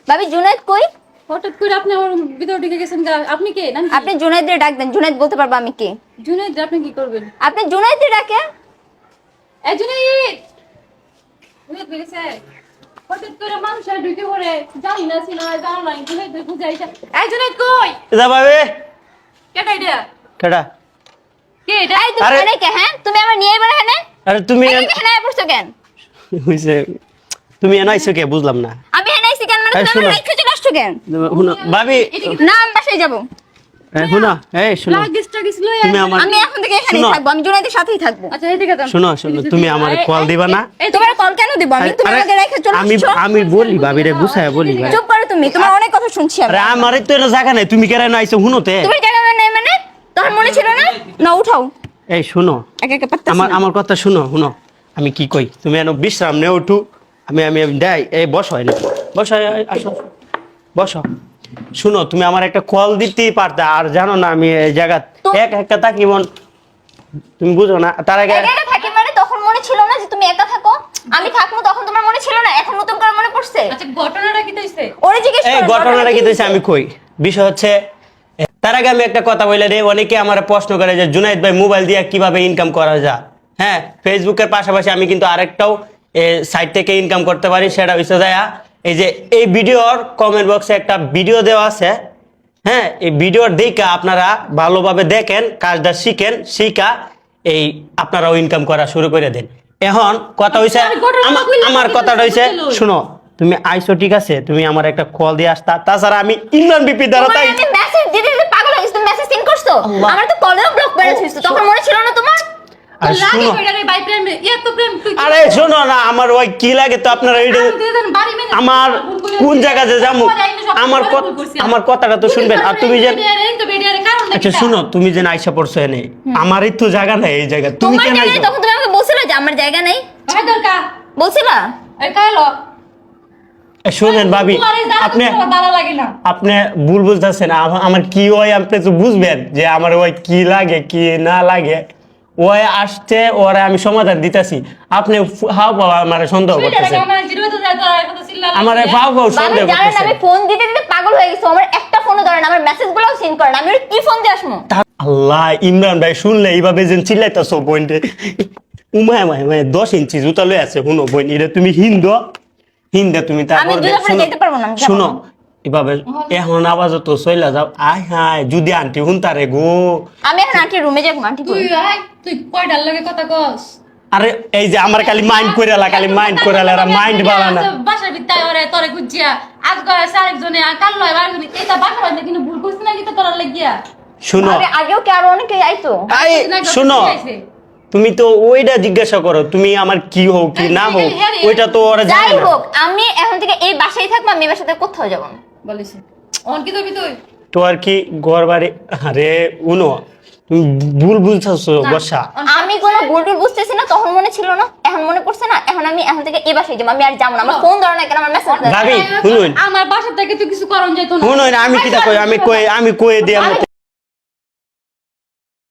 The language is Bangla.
ভাবি জুনায়েদ কই? হঠাৎ করে আপনি আমার ভিতরে ঢুকে গেছেন। আপনি কে? আপনি জুনায়েদরে ডাক দেন, জুনায়েদ বলতে পারবো আমি কে। জুনায়েদ, আপনি কি করবেন? আপনি জুনায়েদরে ডাকে। এই জুনায়েদ, জুনায়েদ বেরিয়েছে। হঠাৎ করে মানুষ আর ঢুকে পড়ে, জানি না ছিল না, জানো না, জুনায়েদ বুঝাইছে। এই জুনায়েদ কই? যা ভাবে কেটা এটা? কেডা? কে এটা? এই তুমি এখানে কে? হ্যাঁ তুমি আমার নিয়ে এবার এখানে আরে তুমি এখানে আয় পড়ছো কেন? হইছে তুমি এনে আইছো কে বুঝলাম না। আমি এখানে আইছি কেন? মানে এই তুমি শোনো। আমার রেখে চলে আসছো কেন? শুনো ভাবি, না আমি বাসায় যাবো। শুনো, এই শুনো, লাগেজটা কিছু লই তুমি আমার আমি এখন থেকে এখানেই শোনো। থাকবো, আমি জুনায়েদের সাথেই থাকবো। আচ্ছা এদিকে যান। শুনো শুনো, তুমি আমার কল দিবা না। এই তোমার কল কেন দিব আমি? তুমি আরে, আমাকে রেখে চলে আমি আসছো। আমি বলি ভাবিরে বুঝায় বলি ভাই। চুপ করো তুমি, তোমার অনেক কথা শুনছি আমি। আরে আমারই তো এটা জায়গা নাই, তুমি কেন আইছো শুনোতে। তুমি জায়গা নাই মানে? তোমার মনে ছিল না? না উঠাও। এই শুনো, একা একা পারতাছি আমার না। আমার কথা শুনো শুনো, আমি কি কই, তুমি এনে বিশ্রাম নে উঠু, আমি আমি যাই। এই বসো, এনে বসো, আসো বসো। শুনো, তুমি আমার একটা কল দিতেই পারতে, আর জানো না আমি এই জায়গা এক একটা থাকি মন, তুমি বুঝো না। তার আগে একা একা থাকি মানে তখন মনে ছিল না যে তুমি একা থাকো? আমি থাকবো তখন তোমার মনে ছিল না? এখন নতুন করে মনে পড়ছে? আচ্ছা ঘটনাটা কি হইছে? ওরে জিজ্ঞেস এই করো ঘটনাটা কি হয়েছে আমি কই। বিষয় হচ্ছে, তার আগে আমি একটা কথা বলে রে, অনেকে আমার প্রশ্ন করে যে জুনায়েদ ভাই মোবাইল দিয়ে কিভাবে ইনকাম করা যায়। হ্যাঁ, ফেসবুকের পাশাপাশি আমি কিন্তু আরেকটাও সাইট থেকে ইনকাম করতে পারি, সেটা হচ্ছে যায় এই যে এই ভিডিওর কমেন্ট বক্সে একটা ভিডিও দেওয়া আছে। হ্যাঁ, এই ভিডিওর দেখে আপনারা ভালোভাবে দেখেন, কাজটা শিখেন, শিখা এই আপনারাও ইনকাম করা শুরু করে দেন। এখন কথা হইছে, আমার কথাটা হইছে, শুনো, তুমি আইসো ঠিক আছে, তুমি আমার একটা কল দিয়ে আসতা, তাছাড়া আমি ইমরান বিপি দ্বারা তাই আমি মেসেজ দিতে দিতে পাগল হয়ে গেছি। তুমি মেসেজ সিন করছো? আমার তো কলেও ব্লক মেরে দিছো। তখন মনে ছিল না তোমার? আরে লাগে শুনো, কইরা রে ভাই প্রেম রে, এত প্রেম তুই কি? আরে শোনো না, আমার ওই কি লাগে তো আপনারা এইটা, আমি দিয়ে দেন বাড়ি মেনে আমার ভুল করে কোন দিছি। জায়গায় যে যাবো, আমার আমার কথাটা তো শুনবেন। আর তুমি যে আচ্ছা শুনো, তুমি যে আইসা পড়ছো এনে, আমারই তো জায়গা নাই এই জায়গা, তুমি তোমার কেন জায়গা নেই, আইছো? তখন তুমি আমাকে বলছিলে যে আমার জায়গা নেই। ভাই দরকার বলছিলা? এই কাইলো শোনেন ভাবি, আপনি দাঁড়া লাগে না। আপনি ভুল বুঝতেছেন। আমার কি হয় আপনি তো বুঝবেন যে আমার ওই কি লাগে কি না লাগে। ওই আসছে, ওরা আমি সমাধান দিতেছি, আপনি হাও পাও আমার সন্দেহ করতেছেন, আমার জিরো তো যায় তো এত চিল্লা আমার ফাও ফাও বাবা সন্দেহ জানেন করতেছেন। আমি ফোন দিতে দিতে পাগল হয়ে গেছি। আমার একটা ফোনও ধরে না, আমার মেসেজগুলোও সিন করে না। আমি ওর কি ফোন দিয়ে আসবো? আল্লাহ, ইমরান ভাই শুনলে এইভাবে যে চিল্লাইতেছ বইনটে, উমায় মায় মায় 10 ইঞ্চি জুতা লয়ে আছে। শুনো বইন, এটা তুমি হিন্দা তুমি আমি তারপর দুলা পরে যেতে পারবো না, আমি যাবো শুনো না। এভাবে এখন আওয়াজ তো চইলা যাও। আয় হায়, যদি আন্টি হুনতারে গো। আমি এখন আন্টির রুমে যাবো। আন্টি তুই আয়, তুই কয়টার লাগে কথা কস? আরে এই যে আমার খালি মাইন্ড কইরালা, খালি মাইন্ড কইরালা, এরা মাইন্ড বাড়া না। বাসার ভিতরে ওরে তোরে গুজিয়া আজ গয়ছে আরেকজনে আর কাল লয় আরেকজনে, এটা বাসা হইছে কিন্তু ভুল করছিস না, কি তো তোর লাগিয়া শুনো, আরে আগেও কি আরো অনেকে আইতো? আই শুনো, তুমি তো ওইটা জিজ্ঞাসা করো, তুমি আমার কি হোক কি না হোক, ওইটা তো ওরা যাই জানে না। হোক, আমি এখন থেকে এই বাসায় থাকবো। আমি এই বাসাতে কোথাও যাবো না। বলিস অন কি করবি তুই? তো আর কি ঘর বাড়ি, আরে উনো তুমি ভুল বুঝতেছো বসা। আমি কোনো ভুল টুল বুঝতেছি না। তখন মনে ছিল না, এখন মনে পড়ছে না। আমি এখন থেকে এই বাসায় যাবো। আমি আর যাবো না। আমার ফোন ধরে না কেন, আমার মেসেজ ভাবি শুনুন, আমার বাসা থেকে তুই কিছু করন যেত না। শুনুন, আমি কিটা কই, আমি কই দিয়ে